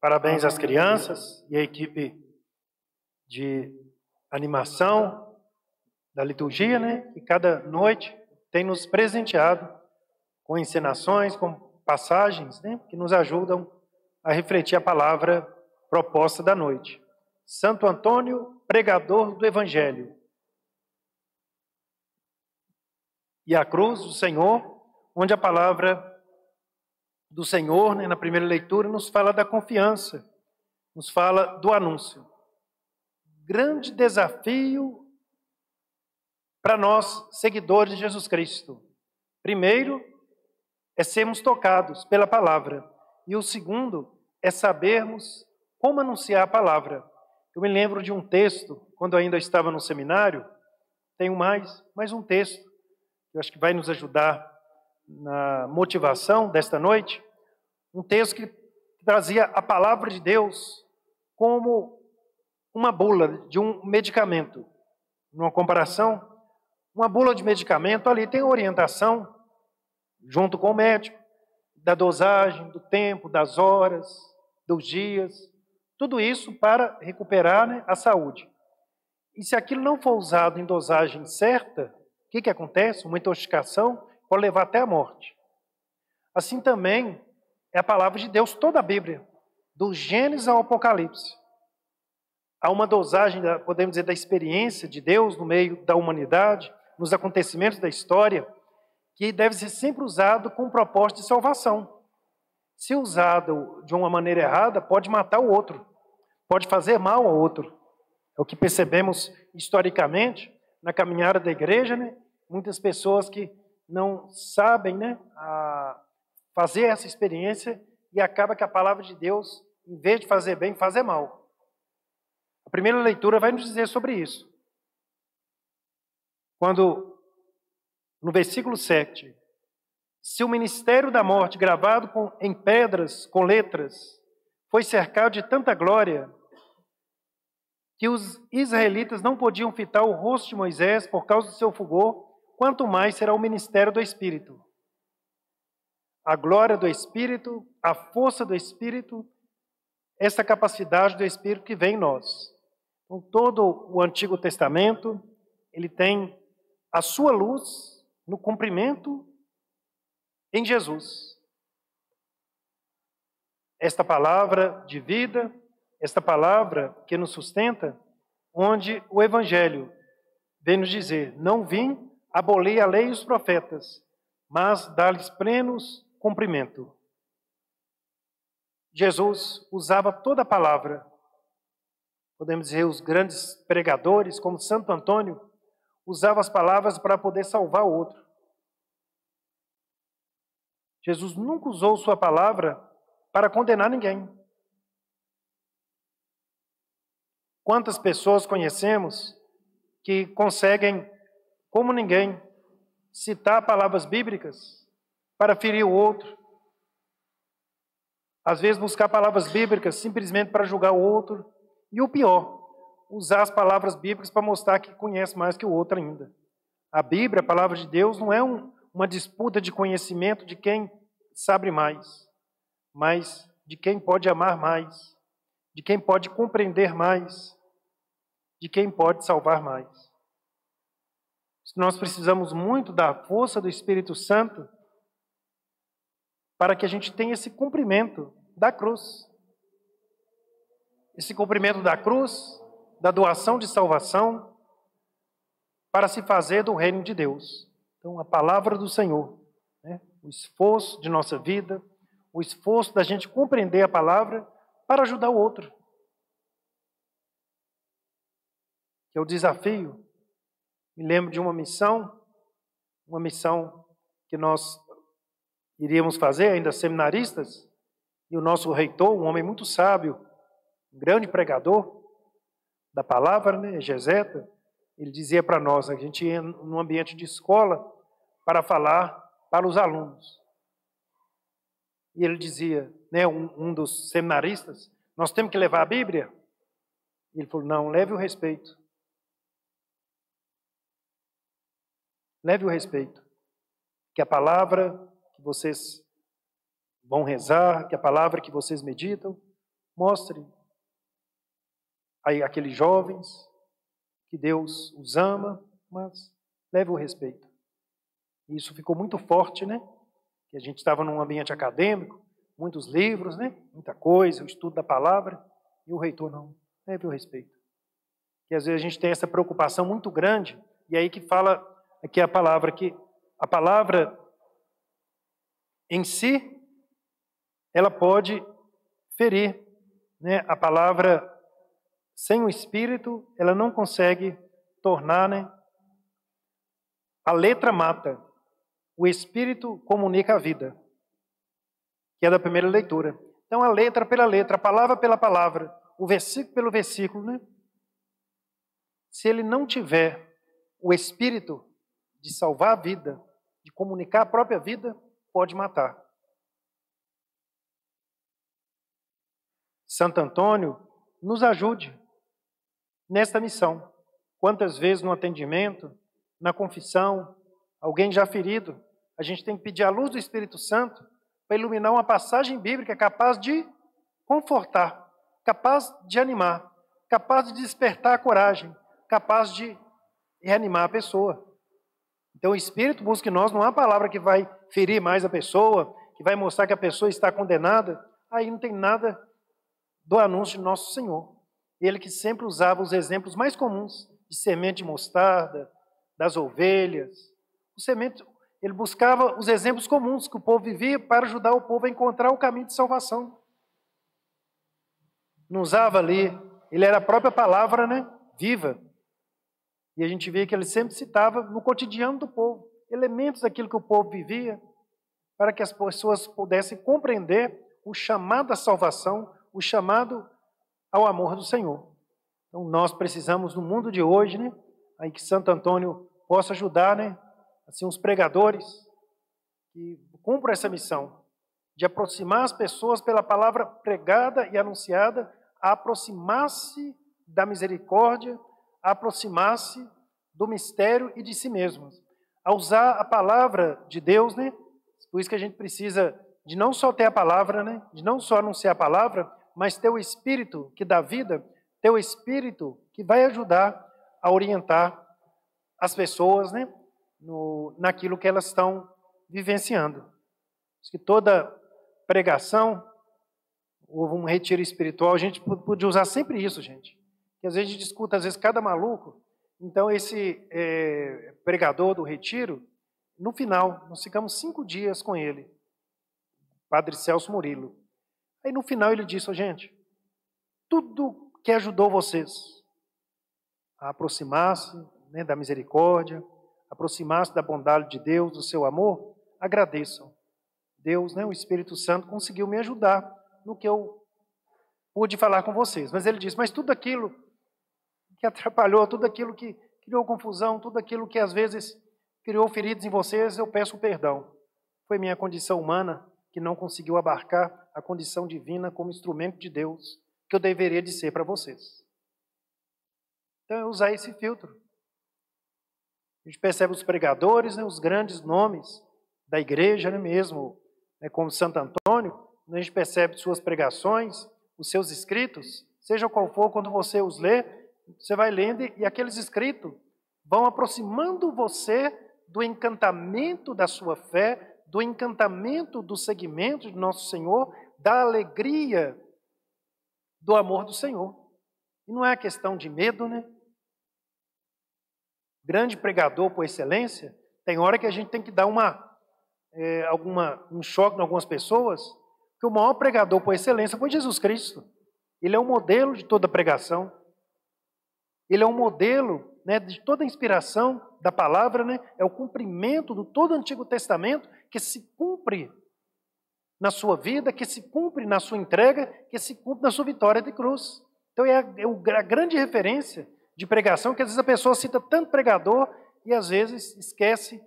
Parabéns às crianças e à equipe de animação da liturgia, né? Que cada noite tem nos presenteado com encenações, com passagens, né? Que nos ajudam a refletir a palavra proposta da noite. Santo Antônio, pregador do Evangelho. E a cruz do Senhor, onde a palavra do Senhor, né, na primeira leitura, nos fala da confiança, nos fala do anúncio. Grande desafio para nós, seguidores de Jesus Cristo. Primeiro, é sermos tocados pela palavra. E o segundo, é sabermos como anunciar a palavra. Eu me lembro de um texto, quando eu ainda estava no seminário, tenho mais um texto, que eu acho que vai nos ajudar na motivação desta noite, um texto que trazia a palavra de Deus como uma bula de um medicamento. Numa comparação, uma bula de medicamento ali tem orientação, junto com o médico, da dosagem, do tempo, das horas, dos dias, tudo isso para recuperar, né, a saúde. E se aquilo não for usado em dosagem certa, o que acontece? Uma intoxicação pode levar até a morte. Assim também é a palavra de Deus, toda a Bíblia, do Gênesis ao Apocalipse. Há uma dosagem, podemos dizer, da experiência de Deus no meio da humanidade, nos acontecimentos da história, que deve ser sempre usado com um propósito de salvação. Se usado de uma maneira errada, pode matar o outro, pode fazer mal ao outro. É o que percebemos historicamente na caminhada da igreja, né? Muitas pessoas que não sabem, né, fazer essa experiência e acaba que a palavra de Deus, em vez de fazer bem, faz mal. A primeira leitura vai nos dizer sobre isso. Quando, no versículo 7, se o ministério da morte, gravado em pedras, com letras, foi cercado de tanta glória, que os israelitas não podiam fitar o rosto de Moisés por causa do seu fulgor, quanto mais será o ministério do Espírito. A glória do Espírito, a força do Espírito, essa capacidade do Espírito que vem em nós. Então, todo o Antigo Testamento, ele tem a sua luz no cumprimento em Jesus. Esta palavra de vida, esta palavra que nos sustenta, onde o Evangelho vem nos dizer: não vim abolir a lei e os profetas, mas dar-lhes plenos cumprimento. Jesus usava toda a palavra. Podemos dizer, os grandes pregadores, como Santo Antônio, usavam as palavras para poder salvar o outro. Jesus nunca usou sua palavra para condenar ninguém. Quantas pessoas conhecemos que conseguem, como ninguém, citar palavras bíblicas para ferir o outro? Às vezes buscar palavras bíblicas simplesmente para julgar o outro. E o pior, usar as palavras bíblicas para mostrar que conhece mais que o outro ainda. A Bíblia, a palavra de Deus, não é uma disputa de conhecimento de quem sabe mais, mas de quem pode amar mais, de quem pode compreender mais, de quem pode salvar mais. Nós precisamos muito da força do Espírito Santo para que a gente tenha esse cumprimento da cruz. Esse cumprimento da cruz, da doação de salvação, para se fazer do reino de Deus. Então, a palavra do Senhor, né? O esforço de nossa vida, o esforço da gente compreender a palavra para ajudar o outro. Que é o desafio. Me lembro de uma missão que nós iríamos fazer, ainda seminaristas, e o nosso reitor, um homem muito sábio, um grande pregador da palavra, né, Geseta, ele dizia para nós, a gente ia num ambiente de escola para falar para os alunos. E ele dizia, né, um dos seminaristas, nós temos que levar a Bíblia? E ele falou, não, leve o respeito. Leve o respeito. Que a palavra que vocês vão rezar, que a palavra que vocês meditam, mostre aí aqueles jovens que Deus os ama, mas leve o respeito. Isso ficou muito forte, né? Que a gente estava num ambiente acadêmico, muitos livros, né? Muita coisa, o estudo da palavra, e o reitor não, leve o respeito. Que às vezes a gente tem essa preocupação muito grande, e aí que fala aqui a palavra, que a palavra em si, ela pode ferir, né? A palavra sem o Espírito, ela não consegue tornar, né? A letra mata, o Espírito comunica a vida, que é da primeira leitura. Então, a letra pela letra, a palavra pela palavra, o versículo pelo versículo, né? Se ele não tiver o Espírito de salvar a vida, de comunicar a própria vida, pode matar. Santo Antônio nos ajude nesta missão. Quantas vezes no atendimento, na confissão, alguém já ferido, a gente tem que pedir a luz do Espírito Santo para iluminar uma passagem bíblica capaz de confortar, capaz de animar, capaz de despertar a coragem, capaz de reanimar a pessoa. Então o Espírito busca em nós, não há palavra que vai ferir mais a pessoa, que vai mostrar que a pessoa está condenada, aí não tem nada do anúncio de nosso Senhor. Ele que sempre usava os exemplos mais comuns, de semente de mostarda, das ovelhas. Ele buscava os exemplos comuns que o povo vivia para ajudar o povo a encontrar o caminho de salvação. Não usava ali, ele era a própria palavra, né, viva. E a gente vê que ele sempre citava no cotidiano do povo, elementos daquilo que o povo vivia, para que as pessoas pudessem compreender o chamado à salvação, o chamado ao amor do Senhor. Então nós precisamos, no mundo de hoje, né, aí que Santo Antônio possa ajudar, né, assim, os pregadores que cumpram essa missão de aproximar as pessoas pela palavra pregada e anunciada, a aproximar-se da misericórdia, a aproximar-se do mistério e de si mesmos, a usar a palavra de Deus, né? Por isso que a gente precisa de não só ter a palavra, né? De não só anunciar a palavra, mas ter o Espírito que dá vida, ter o Espírito que vai ajudar a orientar as pessoas, né? Naquilo que elas estão vivenciando. Acho que toda pregação, ou um retiro espiritual, a gente podia usar sempre isso, gente. Que às vezes a gente escuta, às vezes, cada maluco. Então, esse pregador do retiro, no final, nós ficamos 5 dias com ele, Padre Celso Murilo. Aí, no final, ele disse, gente, tudo que ajudou vocês a aproximar-se, né, da misericórdia, aproximar-se da bondade de Deus, do seu amor, agradeçam. Deus, né, o Espírito Santo, conseguiu me ajudar no que eu pude falar com vocês. Mas ele disse, mas tudo aquilo que atrapalhou, tudo aquilo que criou confusão, tudo aquilo que às vezes criou feridas em vocês, eu peço perdão. Foi minha condição humana que não conseguiu abarcar a condição divina como instrumento de Deus, que eu deveria de ser para vocês. Então, é usar esse filtro. A gente percebe os pregadores, né, os grandes nomes da igreja, né, mesmo, né, como Santo Antônio, a gente percebe suas pregações, os seus escritos, seja qual for, quando você os lê, você vai lendo e aqueles escritos vão aproximando você do encantamento da sua fé, do encantamento do seguimento de nosso Senhor, da alegria do amor do Senhor. E não é questão de medo, né? Grande pregador por excelência, tem hora que a gente tem que dar um choque em algumas pessoas, que o maior pregador por excelência foi Jesus Cristo. Ele é o modelo de toda pregação. Ele é um modelo, né, de toda a inspiração da palavra, né, é o cumprimento de todo o Antigo Testamento que se cumpre na sua vida, que se cumpre na sua entrega, que se cumpre na sua vitória de cruz. Então é a grande referência de pregação, que às vezes a pessoa cita tanto pregador e às vezes esquece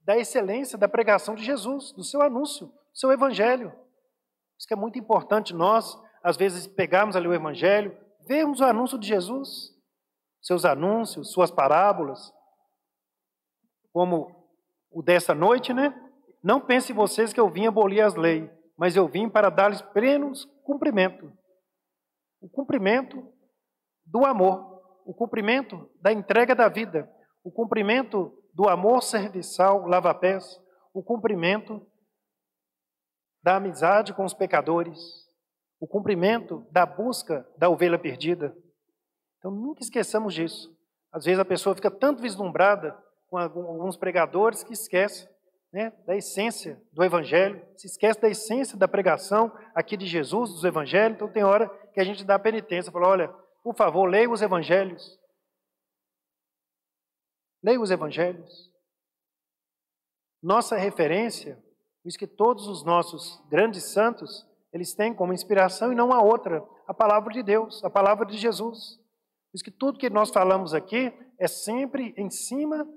da excelência da pregação de Jesus, do seu anúncio, do seu evangelho. Isso que é muito importante nós, às vezes, pegarmos ali o evangelho, vermos o anúncio de Jesus, seus anúncios, suas parábolas, como o dessa noite, né? Não pensem vocês que eu vim abolir as leis, mas eu vim para dar-lhes pleno cumprimento. o cumprimento do amor, o cumprimento da entrega da vida, o cumprimento do amor serviçal, lava-pés, o cumprimento da amizade com os pecadores, o cumprimento da busca da ovelha perdida. Então, nunca esqueçamos disso. Às vezes a pessoa fica tanto vislumbrada com alguns pregadores que esquece, né, da essência do Evangelho, se esquece da essência da pregação aqui de Jesus, dos Evangelhos. Então tem hora que a gente dá penitência, fala, olha, por favor, leia os Evangelhos. Leia os Evangelhos. Nossa referência, por isso que todos os nossos grandes santos, eles têm como inspiração e não a outra, a palavra de Deus, a palavra de Jesus. Por isso que tudo que nós falamos aqui é sempre em cima.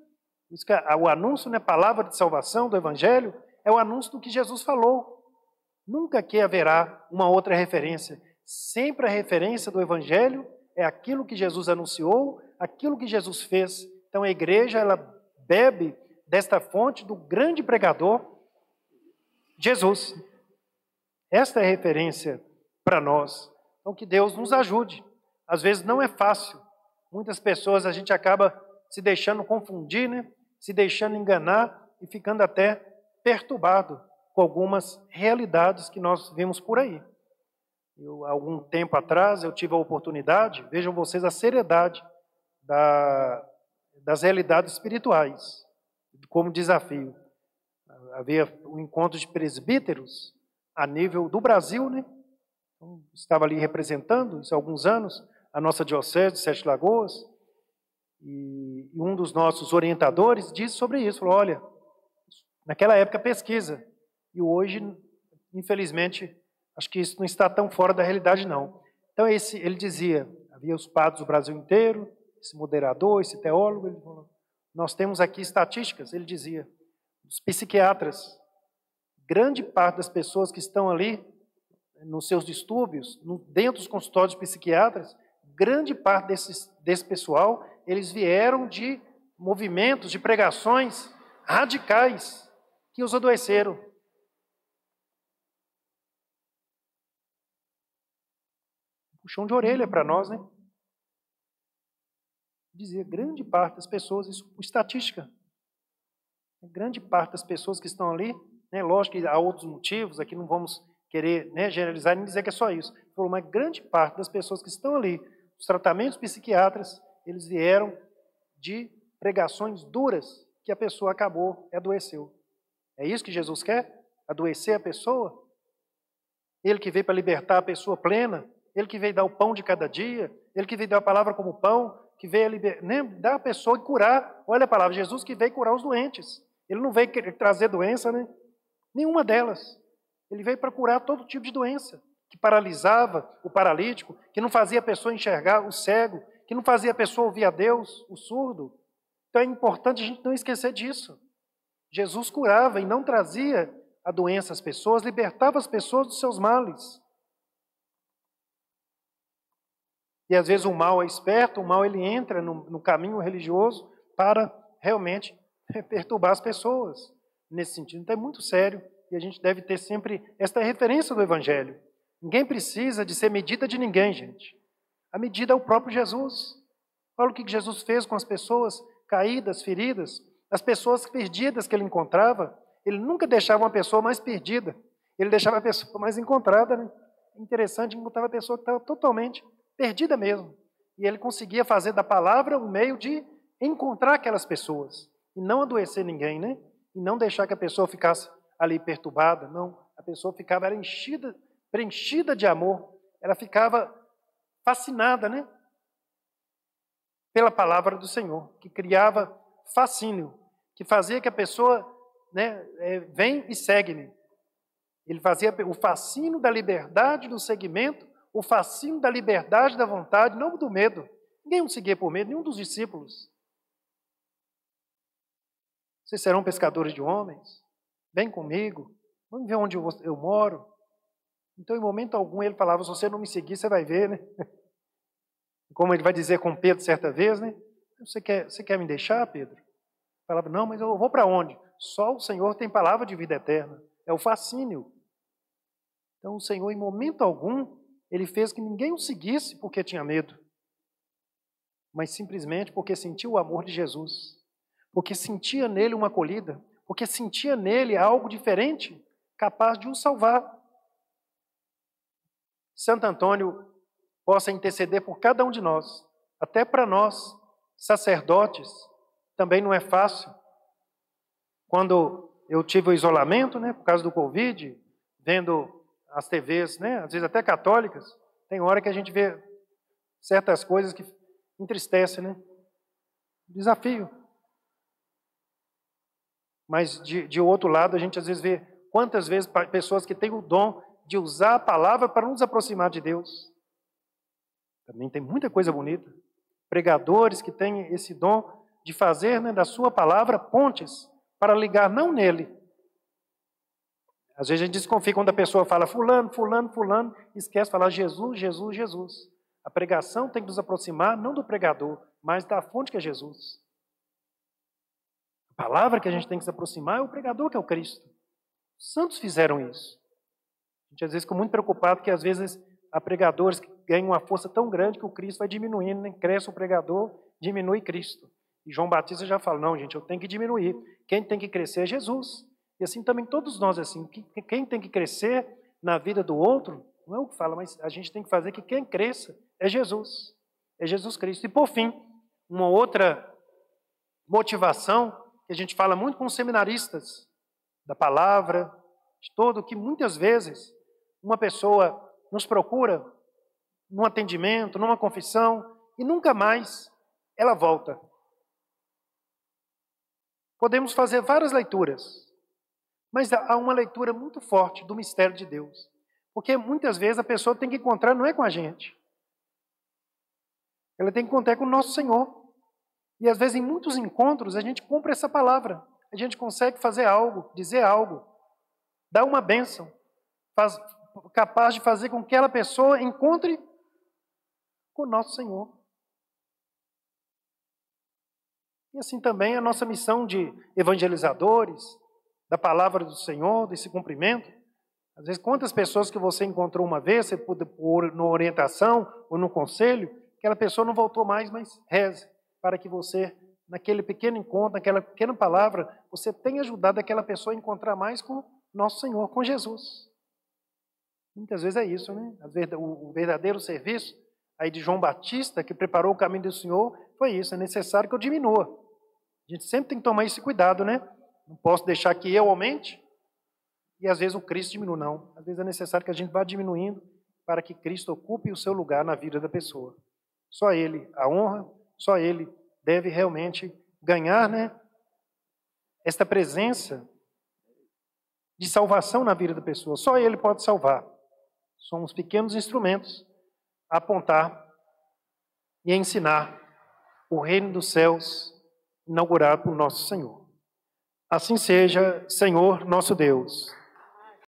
O anúncio, né, palavra de salvação do Evangelho, é o anúncio do que Jesus falou. Nunca que haverá uma outra referência. Sempre a referência do Evangelho é aquilo que Jesus anunciou, aquilo que Jesus fez. Então a igreja, ela bebe desta fonte do grande pregador, Jesus. Esta é a referência para nós. Então que Deus nos ajude. Às vezes não é fácil. Muitas pessoas a gente acaba se deixando confundir, né? Se deixando enganar e ficando até perturbado com algumas realidades que nós vemos por aí. Algum tempo atrás, eu tive a oportunidade, vejam vocês a seriedade das realidades espirituais, como desafio. Havia um encontro de presbíteros a nível do Brasil, né? Então, estava ali representando, isso há alguns anos, a nossa diocese de Sete Lagoas. E um dos nossos orientadores disse sobre isso, falou, olha, naquela época pesquisa, e hoje, infelizmente, acho que isso não está tão fora da realidade não. Então ele dizia, havia os padres do Brasil inteiro, esse moderador, esse teólogo, ele falou, nós temos aqui estatísticas, ele dizia, os psiquiatras, grande parte das pessoas que estão ali, nos seus distúrbios, dentro dos consultórios de psiquiatras, grande parte desse pessoal, eles vieram de movimentos, de pregações radicais que os adoeceram. Puxão de orelha para nós, né? Dizia, grande parte das pessoas, isso por estatística, grande parte das pessoas que estão ali, né, lógico que há outros motivos, aqui não vamos querer, né, generalizar e nem dizer que é só isso. Ele falou, mas grande parte das pessoas que estão ali, os tratamentos psiquiatras, eles vieram de pregações duras que a pessoa acabou e adoeceu. É isso que Jesus quer? Adoecer a pessoa? Ele que veio para libertar a pessoa plena, ele que veio dar o pão de cada dia, ele que veio dar a palavra como pão, que veio dar a pessoa e curar. Olha a palavra, Jesus que veio curar os doentes. Ele não veio trazer doença, né? Nenhuma delas. Ele veio para curar todo tipo de doença, que paralisava o paralítico, que não fazia a pessoa enxergar, o cego, que não fazia a pessoa ouvir a Deus, o surdo. Então é importante a gente não esquecer disso. Jesus curava e não trazia a doença às pessoas, libertava as pessoas dos seus males. E às vezes o mal é esperto, o mal ele entra no caminho religioso para realmente perturbar as pessoas. Nesse sentido, então é muito sério e a gente deve ter sempre esta referência do Evangelho. Ninguém precisa de ser medida de ninguém, gente. A medida é o próprio Jesus. Olha o que Jesus fez com as pessoas caídas, feridas, as pessoas perdidas que ele encontrava. Ele nunca deixava uma pessoa mais perdida, ele deixava a pessoa mais encontrada, né? Interessante, encontrava a pessoa que estava totalmente perdida mesmo. E ele conseguia fazer da palavra um meio de encontrar aquelas pessoas e não adoecer ninguém, né? E não deixar que a pessoa ficasse ali perturbada, não. A pessoa ficava preenchida de amor, ela ficava fascinada, né? Pela palavra do Senhor, que criava fascínio, que fazia que a pessoa, né, vem e segue-me. Ele fazia o fascínio da liberdade do seguimento, o fascínio da liberdade da vontade, não do medo. Ninguém o seguia por medo, nenhum dos discípulos. Vocês serão pescadores de homens? Vem comigo, vamos ver onde eu moro. Então, em momento algum, ele falava, se você não me seguir, você vai ver, né? Como ele vai dizer com Pedro certa vez, né? Você quer me deixar, Pedro? Falava, não, mas eu vou para onde? Só o Senhor tem palavra de vida eterna. É o fascínio. Então, o Senhor, em momento algum, Ele fez que ninguém o seguisse porque tinha medo, mas simplesmente porque sentiu o amor de Jesus, porque sentia nele uma acolhida, porque sentia nele algo diferente, capaz de o salvar. Santo Antônio possa interceder por cada um de nós, até para nós, sacerdotes, também não é fácil. Quando eu tive o isolamento, por causa do Covid, vendo as TVs, às vezes até católicas, tem hora que a gente vê certas coisas que entristecem, Desafio. Mas, de outro lado, a gente às vezes vê quantas vezes pessoas que têm o dom de usar a palavra para nos aproximar de Deus. Também tem muita coisa bonita. Pregadores que têm esse dom de fazer da sua palavra pontes para ligar não nele. Às vezes a gente desconfia quando a pessoa fala fulano, fulano, fulano, e esquece de falar Jesus, Jesus, Jesus. A pregação tem que nos aproximar não do pregador, mas da fonte que é Jesus. A palavra que a gente tem que se aproximar é o pregador, que é o Cristo. Os santos fizeram isso. A gente às vezes fica muito preocupado que às vezes há pregadores que ganham uma força tão grande que o Cristo vai diminuindo, Cresce o pregador, diminui Cristo. E João Batista já fala, não, gente, eu tenho que diminuir. Quem tem que crescer é Jesus. E assim também todos nós, assim, quem tem que crescer na vida do outro, não é o que fala, mas a gente tem que fazer que quem cresça é Jesus. É Jesus Cristo. E por fim, uma outra motivação que a gente fala muito com os seminaristas da palavra, de todo, que muitas vezes uma pessoa nos procura num atendimento, numa confissão, e nunca mais ela volta. Podemos fazer várias leituras, mas há uma leitura muito forte do mistério de Deus. Porque muitas vezes a pessoa tem que encontrar, não é com a gente. Ela tem que encontrar com o nosso Senhor. E às vezes em muitos encontros a gente cumpre essa palavra. A gente consegue fazer algo, dizer algo, dar uma bênção, capaz de fazer com que aquela pessoa encontre com o nosso Senhor. E assim também a nossa missão de evangelizadores, da palavra do Senhor, desse cumprimento. Às vezes, quantas pessoas que você encontrou uma vez, você por na orientação ou no conselho, aquela pessoa não voltou mais, mas reze para que você, naquele pequeno encontro, naquela pequena palavra, você tenha ajudado aquela pessoa a encontrar mais com nosso Senhor, com Jesus. Muitas vezes é isso, Às vezes, o verdadeiro serviço aí de João Batista, que preparou o caminho do Senhor, foi isso, é necessário que eu diminua. A gente sempre tem que tomar esse cuidado, Não posso deixar que eu aumente e às vezes o Cristo diminua, não. Às vezes é necessário que a gente vá diminuindo para que Cristo ocupe o seu lugar na vida da pessoa. Só Ele a honra, só Ele deve realmente ganhar, esta presença de salvação na vida da pessoa. Só Ele pode salvar. Somos pequenos instrumentos a apontar e a ensinar o reino dos céus inaugurado por nosso Senhor. Assim seja, Senhor nosso Deus.